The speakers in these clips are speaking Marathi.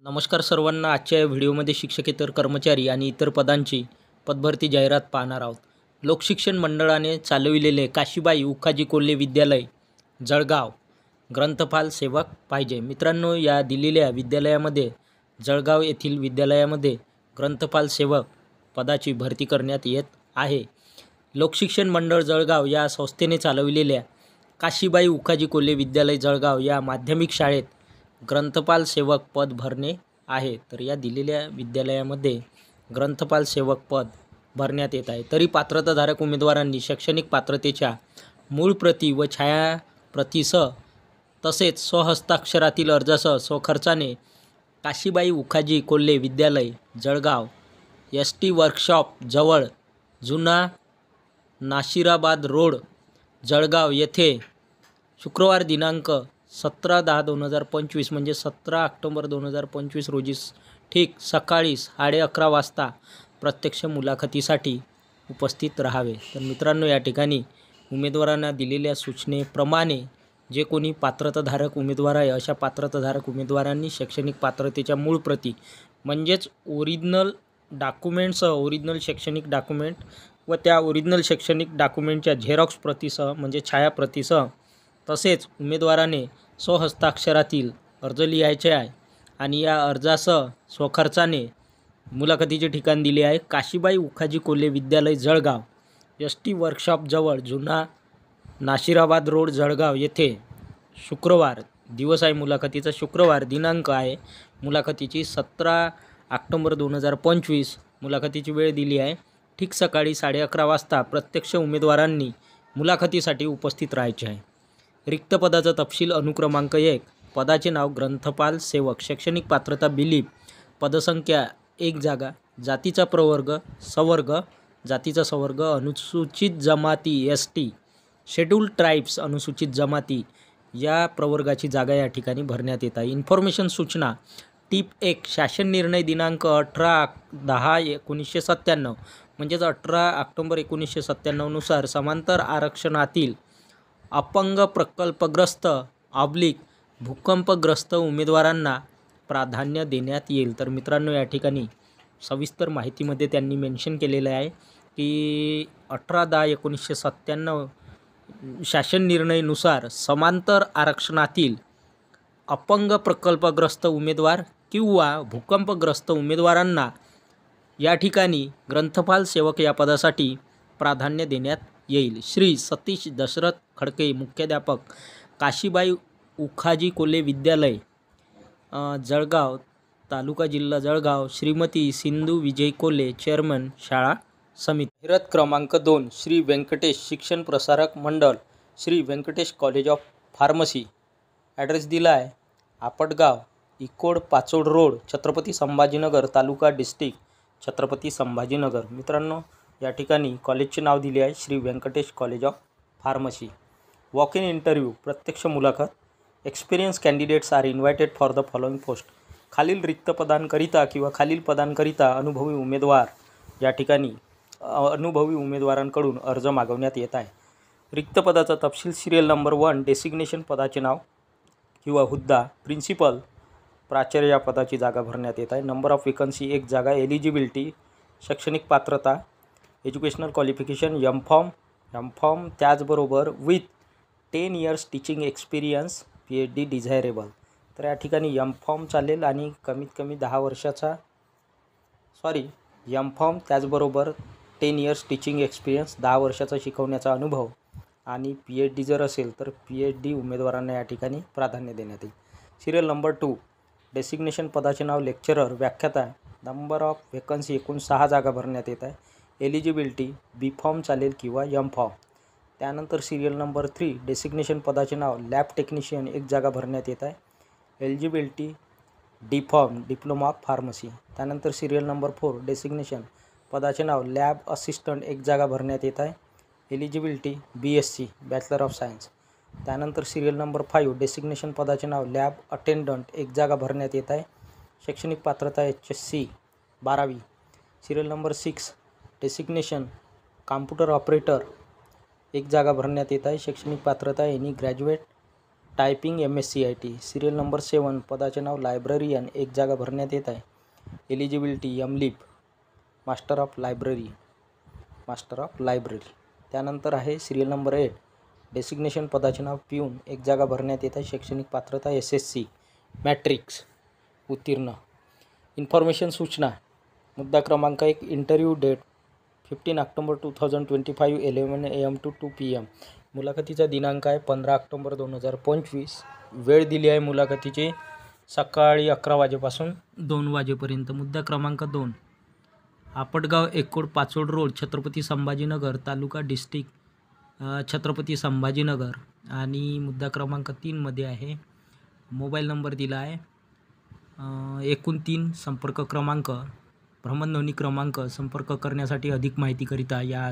नमस्कार सर्वांना. आजच्या या व्हिडिओमध्ये शिक्षकेतर कर्मचारी आणि इतर पदांची पदभरती जाहिरात पाहणार आहोत. लोकशिक्षण मंडळाने चालविलेले काशीबाई उखाजी कोल्हे विद्यालय जळगाव ग्रंथपाल सेवक पाहिजे. मित्रांनो, या दिलेल्या विद्यालयामध्ये जळगाव येथील विद्यालयामध्ये ग्रंथपाल सेवक पदाची भरती करण्यात येत आहे. लोकशिक्षण मंडळ जळगाव या संस्थेने चालविलेल्या काशीबाई उखाजी कोल्हे विद्यालय जळगाव या माध्यमिक शाळेत ग्रंथपाल सेवक पद भरणे आहे. तर या दिलेल्या विद्यालयामध्ये ग्रंथपाल सेवक पद भरण्यात येत आहे. तरी पात्रताधारक उमेदवारांनी शैक्षणिक पात्रतेच्या मूळ प्रती व छायाप्रतीसह तसेच स्वहस्ताक्षरातील अर्जासह स्वखर्चाने काशीबाई उखाजी कोल्हे विद्यालय जळगाव ST वर्कशॉप जवळ जुना नाशिराबाद रोड जळगाव येथे शुक्रवार दिनांक 17/10/2025 म्हणजे 17 ऑक्टोबर 2025 रोजी ठीक सकाळी 11:30 वाजता प्रत्यक्ष मुलाखतीसाठी उपस्थित राहावे. तर मित्रांनो, या ठिकाणी उमेदवारांना दिलेल्या सूचनेप्रमाणे जे कोणी पात्रताधारक उमेदवार आहे अशा पात्रताधारक उमेदवारांनी शैक्षणिक पात्रतेच्या मूळ प्रती म्हणजेच ओरिजिनल डॉक्युमेंटसह ओरिजिनल शैक्षणिक डॉक्युमेंट व त्या ओरिजिनल शैक्षणिक डॉक्युमेंटच्या झेरॉक्स प्रतीसह म्हणजे छायाप्रतीसह तसेच उमेदवाराने स्वहस्ताक्षरातील अर्ज लिहायचे आहे आणि या अर्जासह स्वखर्चाने मुलाखतीचे ठिकाण दिले आहे. काशीबाई उखाजी कोल्हे विद्यालय जळगाव ST वर्कशॉप जवळ जुना नाशिराबाद रोड जळगाव येथे शुक्रवार दिवस आहे मुलाखतीचा, शुक्रवार दिनांक आहे मुलाखतीची 17 ऑक्टोबर 2025. मुलाखतीची वेळ दिली आहे ठीक सकाळी 11:30 वाजता. प्रत्यक्ष उमेदवारांनी मुलाखतीसाठी उपस्थित राहायचे आहे. रिक्त पदाचा तपशील अनुक्रमांक 1. पदाचे नाव ग्रंथपाल सेवक. शैक्षणिक पात्रता बिलीप. पदसंख्या 1 जागा. जातीचा प्रवर्ग सवर्ग. जातीचा सवर्ग अनुसूचित जमाती ST. शेड्यूल्ड ट्राईब्स अनुसूचित जमाती या प्रवर्गाची जागा या ठिकाणी भरण्यात येत आहे. इन्फॉर्मेशन सूचना टिप 1. शासन निर्णय दिनांक 18/10/1997 म्हणजेच 18 ऑक्टोबर 1997 नुसार समांतर आरक्षणातील अपंग प्रकल्पग्रस्त भूकंपग्रस्त उमेदवारांना प्राधान्य देण्यात येईल. तर मित्रांनो, या ठिकाणी सविस्तर माहितीमध्ये त्यांनी मेन्शन केलेलं आहे की 18/10/1997 शासन निर्णयानुसार समांतर आरक्षणातील अपंग प्रकल्पग्रस्त उमेदवार किंवा भूकंपग्रस्त उमेदवारांना या ठिकाणी ग्रंथपाल सेवक या पदासाठी प्राधान्य देण्यात येईल. श्री सतीश दशरथ खडके, मुख्याध्यापक, काशीबाई उखाजी कोल्हे विद्यालय जळगाव तालुका जिल्हा जळगाव. श्रीमती सिंधू विजय कोल्हे, चेअरमन शाळा समिती. जाहिरात क्रमांक 2. Shri Venkatesh Shikshan Prasarak Mandal, Shri Venkatesh college of pharmacy. Address दिला आहे आपटगाव, इकोड, पाचोड रोड, छत्रपती संभाजीनगर तालुका, डिस्ट्रिक्ट छत्रपती संभाजीनगर. मित्रांनो, या ठिकाणी कॉलेजचे नाव दिले आहे Shri Venkatesh college of pharmacy. Walk in interview प्रत्यक्ष मुलाखत. Experience candidates are invited for the following post. खालील रिक्त पदांकरिता किंवा खालील पदांकरिता अनुभवी उमेदवार या ठिकाणी अनुभवी उमेदवारांकडून अर्ज मागवण्यात येत आहे. रिक्त पदाचा तपशील सिरियल नंबर 1. डेसिग्नेशन पदाचे नाव किंवा हुद्दा प्रिन्सिपल प्राचार्य या पदाची जागा भरण्यात येत आहे. नंबर ऑफ वेकन्सी 1 जागा. एलिजिबिलिटी शैक्षणिक पात्रता एज्युकेशनल क्वालिफिकेशन एम.फॉर्म त्याचबरोबर with 10 years teaching experience PhD desirable. तर या ठिकाणी एम.फॉर्म चालेल आणि कमीत कमी 10 वर्षाचा एम.फॉर्म त्याचबरोबर 10 years टीचिंग एक्सपिरियन्स 10 वर्षाचा शिकवण्याचा अनुभव आणि PhD जर असेल तर PhD उमेदवारांना या ठिकाणी प्राधान्य देण्यात येईल. Serial number 2. डेसिग्नेशन पदाचे नाव लेक्चरर व्याख्याता. नंबर ऑफ वेकन्सी एकूण 6 जागा भरण्यात येत आहे. एलिजिबिलिटी B.फॉर्म चालेल किंवा एम.फॉर्म. त्यानंतर सिरियल नंबर 3. डेसिग्नेशन पदाचे नाव लॅब टेक्निशियन 1 जागा भरण्यात येत आहे. Eligibility D Pharm diploma of pharmacy. त्यानंतर सिरियल नंबर 4. डेसिग्नेशन पदाचे नाव लॅब असिस्टंट 1 जागा भरण्यात येत आहे. Eligibility BSc bachelor of science. त्यानंतर सिरियल नंबर 5. डेसिग्नेशन पदाचे नाव लॅब अटेंडंट 1 जागा भरण्यात येत आहे. शैक्षणिक पात्रता HSC 12वी. Serial number 6. Designation computer operator 1 जागा भरण्यात येत आहे. शैक्षणिक पात्रता any graduate typing MSc IT. Serial number 7 पदाचे नाव लायब्ररियन, एक जागा भरण्यात येत आहे. Eligibility MLib, master of library. त्यानंतर आहे सिरियल नंबर 8 डेसिग्नेशन पदाचे नाव पिऊन, एक जागा भरण्यात येत आहे. शैक्षणिक पात्रता SSC मॅट्रिक्स उत्तीर्ण. इन्फॉर्मेशन सूचना मुद्दा क्रमांक 1 interview date 15 October 2025 11 AM to 2 PM. मुलाखतीचा दिनांक आहे 15 ऑक्टोबर 2025. वेळ दिली आहे मुलाखतीची सकाळी 11 वाजेपासून 2 वाजेपर्यंत. मुद्दा क्रमांक 2 आपटगाव echoed Pachod road Chhatrapati Sambhajinagar taluka district Chhatrapati Sambhajinagar. आणि मुद्दा क्रमांक 3 मध्ये आहे मोबाईल नंबर दिला आहे 3 संपर्क क्रमांक भ्रमणध्वनी क्रमांक संपर्क करण्यासाठी अधिक माहितीकरिता या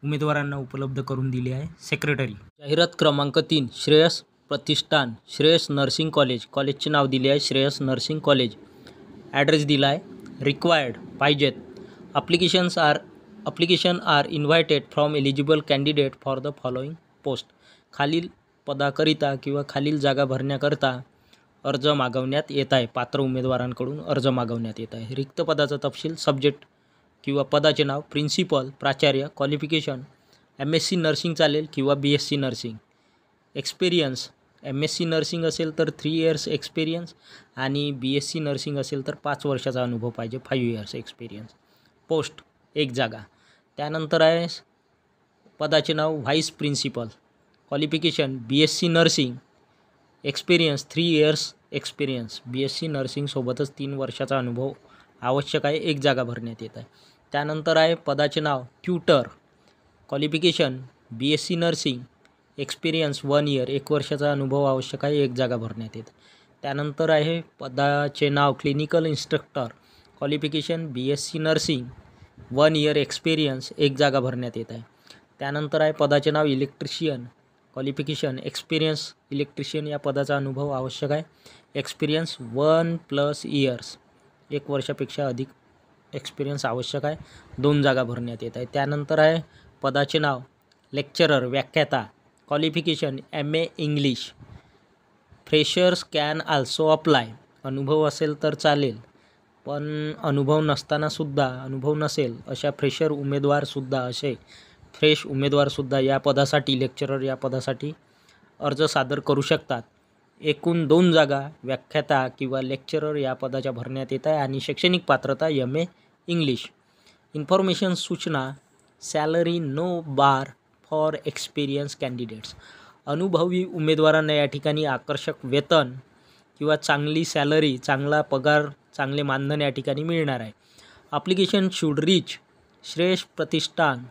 उमेदवारांना उपलब्ध करून दिली आहे. सेक्रेटरी. जाहिरात क्रमांक 3 श्रेयस प्रतिष्ठान श्रेयस नर्सिंग कॉलेज. कॉलेजचे नाव दिले आहे श्रेयस नर्सिंग कॉलेज. ॲड्रेस दिला आहे. रिक्वायर्ड पाहिजेत application are invited from eligible candidate for the following post. खालील पदाकरिता किंवा खालील जागा भरण्याकरता अर्ज मागवण्यात येत आहे. पात्र उमेदवारांकडून अर्ज मागवण्यात येत आहे. रिक्त पदाचा तपशील सब्जेक्ट किंवा पदाचे नाव प्रिन्सिपल प्राचार्य. क्वालिफिकेशन MSc नर्सिंग चालेल किंवा BSc nursing. Experience MSc nursing असेल तर 3 इयर्स एक्सपिरियन्स आणि BSc नर्सिंग असेल तर 5 वर्षाचा अनुभव पाहिजे 5 इयर्स एक्सपिरियन्स. पोस्ट एक जागा. त्यानंतर आहे पदाचे नाव vice principal. Qualification BSc nursing. Experience 3 years experience. BSc नर्सिंगसोबतच 3 वर्षाचा अनुभव आवश्यक आहे. एक जागा भरण्यात येत आहे. त्यानंतर आहे पदाचे नाव tutor. Qualification BSc nursing. Experience 1 year 1 वर्षाचा अनुभव आवश्यक आहे. एक जागा भरण्यात येत. त्यानंतर आहे पदाचे नाव clinical instructor. Qualification BSc nursing 1 year experience. एक जागा भरण्यात येत आहे. त्यानंतर आहे पदाचे नाव इलेक्ट्रिशियन. क्वालिफिकेशन एक्सपिरियन्स इलेक्ट्रिशियन या पदाचा अनुभव आवश्यक आहे. एक्सपिरियन्स 1+ इयर्स 1 वर्षापेक्षा अधिक एक्सपिरियन्स आवश्यक आहे. 2 जागा भरण्यात येत आहे. त्यानंतर आहे पदाचे नाव लेक्चरर व्याख्याता. Qualification MA English. Freshers can also apply. अनुभव असेल तर चालेल पण अनुभव नसेल अशा फ्रेश उमेदवारसुद्धा या पदासाठी लेक्चरर या पदासाठी अर्ज सादर करू शकतात. एकूण 2 जागा व्याख्याता किंवा लेक्चरर या पदाच्या भरण्यात येत आहे आणि शैक्षणिक पात्रता MA इंग्लिश. इन्फॉर्मेशन सूचना salary no bar for experience candidates. अनुभवी उमेदवारांना या ठिकाणी आकर्षक वेतन किंवा चांगली सॅलरी चांगला पगार चांगले मानधन या ठिकाणी मिळणार आहे. ॲप्लिकेशन शुड रीच श्रेयस प्रतिष्ठान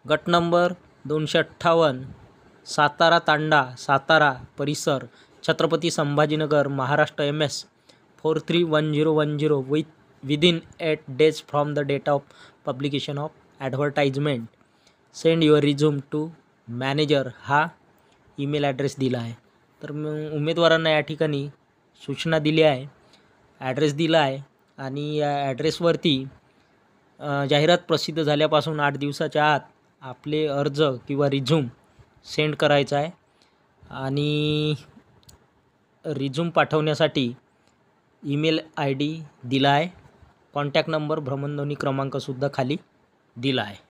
गट नंबर 258 सातारा तांडा सातारा परिसर Chhatrapati Sambhajinagar Maharashtra MS 431010 within 8 days from the date of publication of advertisement. Send your resume to manager हा ईमेल ॲड्रेस दिला आहे. तर उमेदवारांना या ठिकाणी सूचना दिली आहे, ॲड्रेस दिला आहे आणि या ॲड्रेसवरती जाहिरात प्रसिद्ध झाल्यापासून 8 दिवसाच्या आत आपले अर्ज किंवा रिझ्यूम सेंड करायचा आहे. आणि रिझ्यूम पाठवण्यासाठी ईमेल ID दिला आहे. कॉन्टॅक्ट नंबर भ्रमणध्वनी क्रमांकसुद्धा खाली दिला आहे.